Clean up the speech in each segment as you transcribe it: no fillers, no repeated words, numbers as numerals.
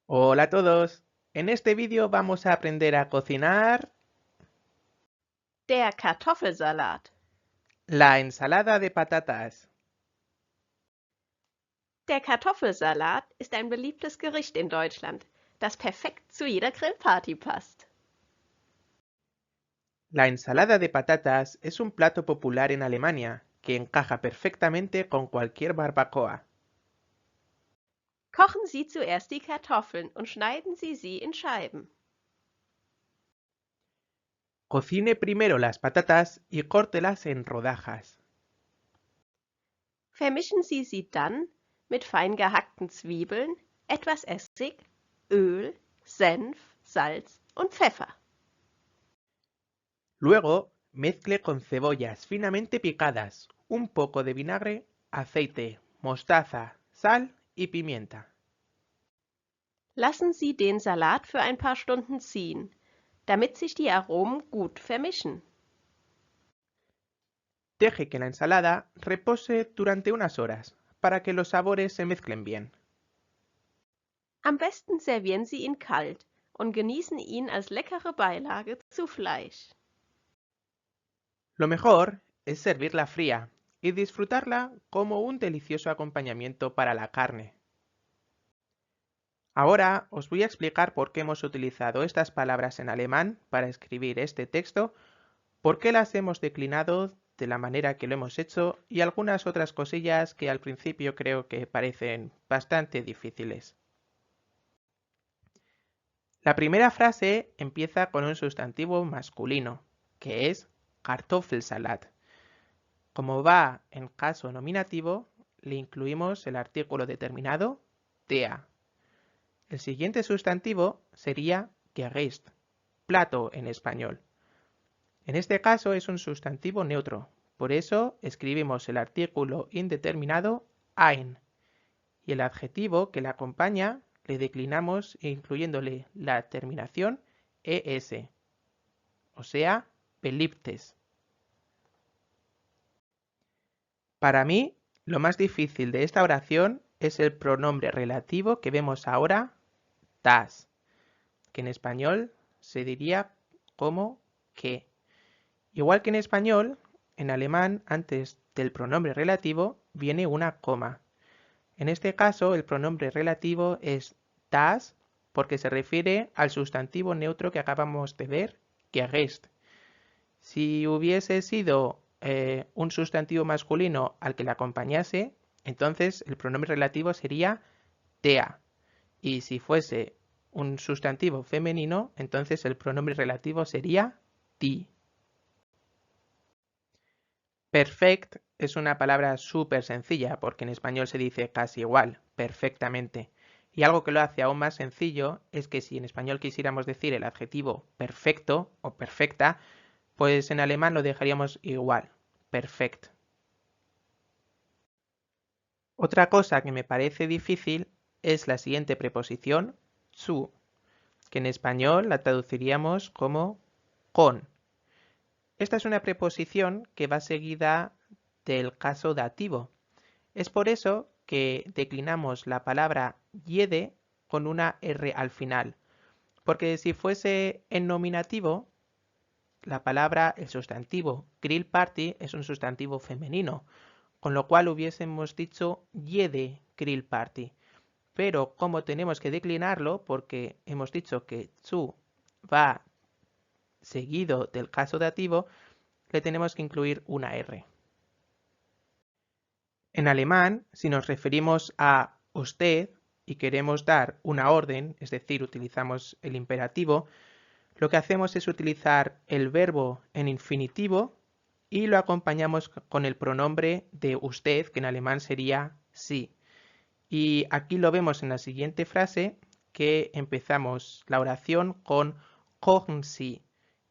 Hola a todos. En este vídeo vamos a aprender a cocinar Der Kartoffelsalat. la ensalada de patatas. Der Kartoffelsalat ist ein beliebtes Gericht in Deutschland, das perfekt zu jeder Grillparty passt. La ensalada de patatas es un plato popular en Alemania que encaja perfectamente con cualquier barbacoa. Kochen Sie zuerst die Kartoffeln und schneiden Sie sie in Scheiben. Cocine primero las patatas y córtelas en rodajas. Vermischen Sie sie dann mit fein gehackten Zwiebeln, etwas Essig, Öl, Senf, Salz und Pfeffer. Luego, mezcle con cebollas finamente picadas, un poco de vinagre, aceite, mostaza, sal y pimienta. Lassen Sie den Salat für ein paar Stunden ziehen, damit sich die Aromen gut vermischen. Deje que la ensalada repose durante unas horas para que los sabores se mezclen bien. Am besten servieren Sie ihn kalt und genießen ihn als leckere Beilage zu Fleisch. Lo mejor es servirla fría y disfrutarla como un delicioso acompañamiento para la carne. Ahora os voy a explicar por qué hemos utilizado estas palabras en alemán para escribir este texto, por qué las hemos declinado de la manera que lo hemos hecho y algunas otras cosillas que al principio creo que parecen bastante difíciles. La primera frase empieza con un sustantivo masculino, que es Kartoffelsalat. Como va en caso nominativo, le incluimos el artículo determinado der. El siguiente sustantivo sería Gericht, plato en español. En este caso es un sustantivo neutro, por eso escribimos el artículo indeterminado ein y el adjetivo que le acompaña le declinamos incluyéndole la terminación es, o sea, beliebtes. Para mí, lo más difícil de esta oración es el pronombre relativo que vemos ahora, das, que en español se diría como que. Igual que en español, en alemán antes del pronombre relativo viene una coma. En este caso, el pronombre relativo es das porque se refiere al sustantivo neutro que acabamos de ver, Gericht. Si hubiese sido un sustantivo masculino al que le acompañase, entonces el pronombre relativo sería der. Y si fuese un sustantivo femenino, entonces el pronombre relativo sería die. Perfect es una palabra súper sencilla porque en español se dice casi igual, perfectamente. Y algo que lo hace aún más sencillo es que si en español quisiéramos decir el adjetivo perfecto o perfecta, pues en alemán lo dejaríamos igual, perfect. Otra cosa que me parece difícil es la siguiente preposición, zu, que en español la traduciríamos como con. Esta es una preposición que va seguida del caso dativo. Es por eso que declinamos la palabra jede con una R al final, porque si fuese en nominativo, la palabra, el sustantivo grill party es un sustantivo femenino, con lo cual hubiésemos dicho jede grill party. Pero como tenemos que declinarlo, porque hemos dicho que zu va seguido del caso dativo, le tenemos que incluir una R. En alemán, si nos referimos a usted y queremos dar una orden, es decir, utilizamos el imperativo, lo que hacemos es utilizar el verbo en infinitivo y lo acompañamos con el pronombre de usted, que en alemán sería sí. Y aquí lo vemos en la siguiente frase, que empezamos la oración con kochen Sie,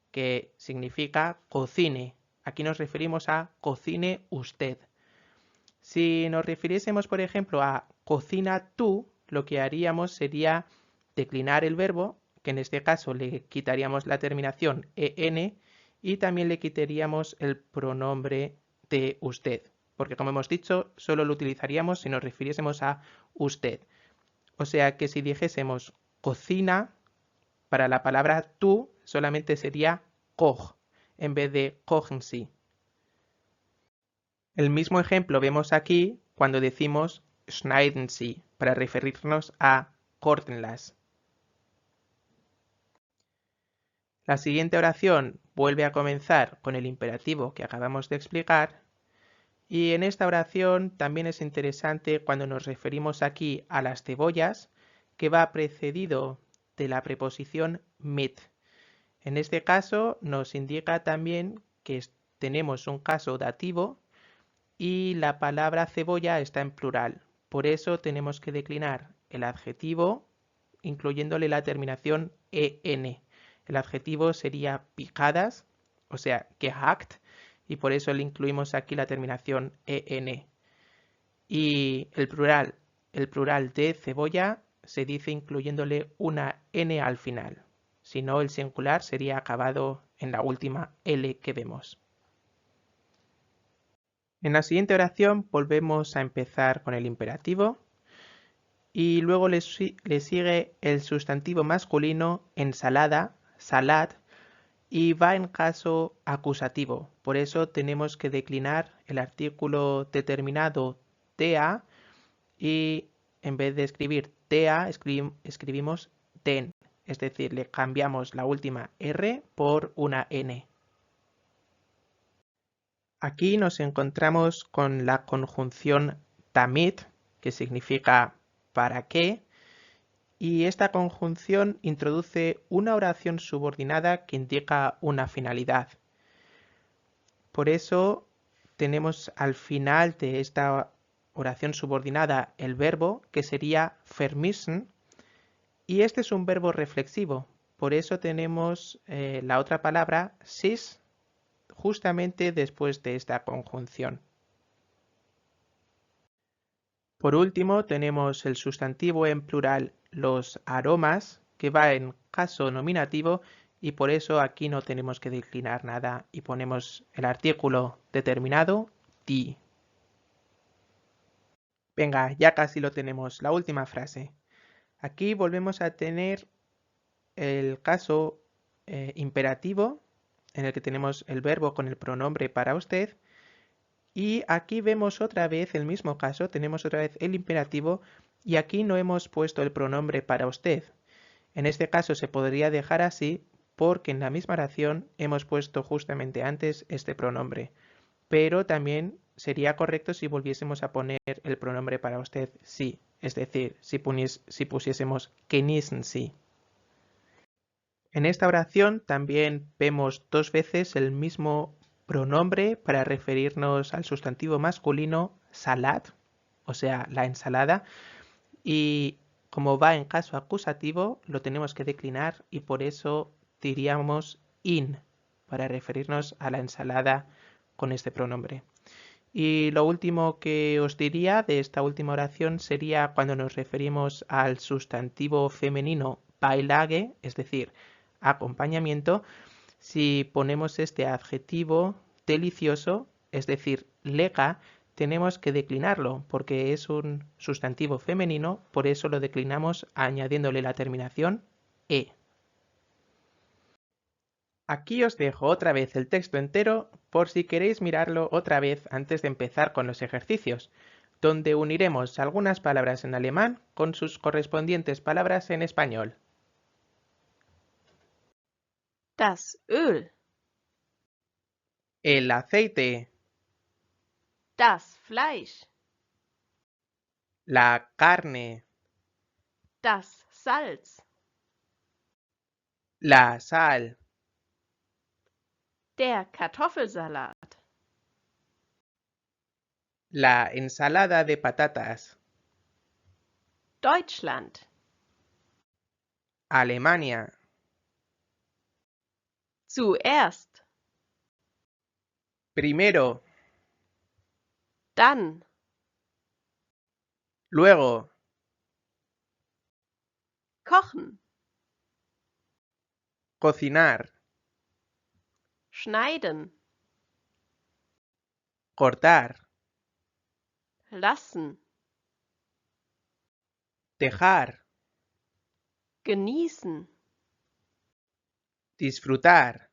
que significa cocine. Aquí nos referimos a cocine usted. Si nos refiriésemos, por ejemplo, a cocina tú, lo que haríamos sería declinar el verbo, que en este caso le quitaríamos la terminación en y también le quitaríamos el pronombre de usted, porque como hemos dicho, solo lo utilizaríamos si nos refiriésemos a usted. O sea que si dijésemos cocina, para la palabra tú solamente sería koch en vez de kochen Sie. El mismo ejemplo vemos aquí cuando decimos schneiden Sie para referirnos a córtenlas. La siguiente oración vuelve a comenzar con el imperativo que acabamos de explicar y en esta oración también es interesante cuando nos referimos aquí a las cebollas que va precedido de la preposición mit. En este caso nos indica también que tenemos un caso dativo y la palabra cebolla está en plural. Por eso tenemos que declinar el adjetivo incluyéndole la terminación en. El adjetivo sería picadas, o sea, gehackt, y por eso le incluimos aquí la terminación en. Y el plural de cebolla se dice incluyéndole una n al final. Si no, el singular sería acabado en la última L que vemos. En la siguiente oración volvemos a empezar con el imperativo y luego le sigue el sustantivo masculino ensalada, salad, y va en caso acusativo. Por eso tenemos que declinar el artículo determinado tea y en vez de escribir tea escribimos den, es decir, le cambiamos la última R por una N. Aquí nos encontramos con la conjunción damit, que significa para qué, y esta conjunción introduce una oración subordinada que indica una finalidad. Por eso tenemos al final de esta oración subordinada el verbo que sería vermissen y este es un verbo reflexivo. Por eso tenemos la otra palabra sis justamente después de esta conjunción. Por último tenemos el sustantivo en plural los aromas que va en caso nominativo y por eso aquí no tenemos que declinar nada y ponemos el artículo determinado die. Venga, ya casi lo tenemos, la última frase. Aquí volvemos a tener el caso imperativo en el que tenemos el verbo con el pronombre para usted y aquí vemos otra vez el mismo caso, tenemos otra vez el imperativo y aquí no hemos puesto el pronombre para usted. En este caso se podría dejar así porque en la misma oración hemos puesto justamente antes este pronombre. Pero también sería correcto si volviésemos a poner el pronombre para usted sí, es decir, si pusiésemos genießen Sie. En esta oración también vemos dos veces el mismo pronombre para referirnos al sustantivo masculino salad, o sea, la ensalada, y como va en caso acusativo, lo tenemos que declinar y por eso diríamos in para referirnos a la ensalada con este pronombre. Y lo último que os diría de esta última oración sería cuando nos referimos al sustantivo femenino Beilage, es decir, acompañamiento, si ponemos este adjetivo delicioso, es decir, leca, tenemos que declinarlo porque es un sustantivo femenino, por eso lo declinamos añadiéndole la terminación e. Aquí os dejo otra vez el texto entero por si queréis mirarlo otra vez antes de empezar con los ejercicios, donde uniremos algunas palabras en alemán con sus correspondientes palabras en español. Das Öl, El aceite, das Fleisch, la carne, das Salz, la sal, der Kartoffelsalat, la ensalada de patatas, Deutschland, Alemania, zuerst, primero, dann, luego, kochen, cocinar, schneiden, cortar, lassen, dejar, genießen, disfrutar,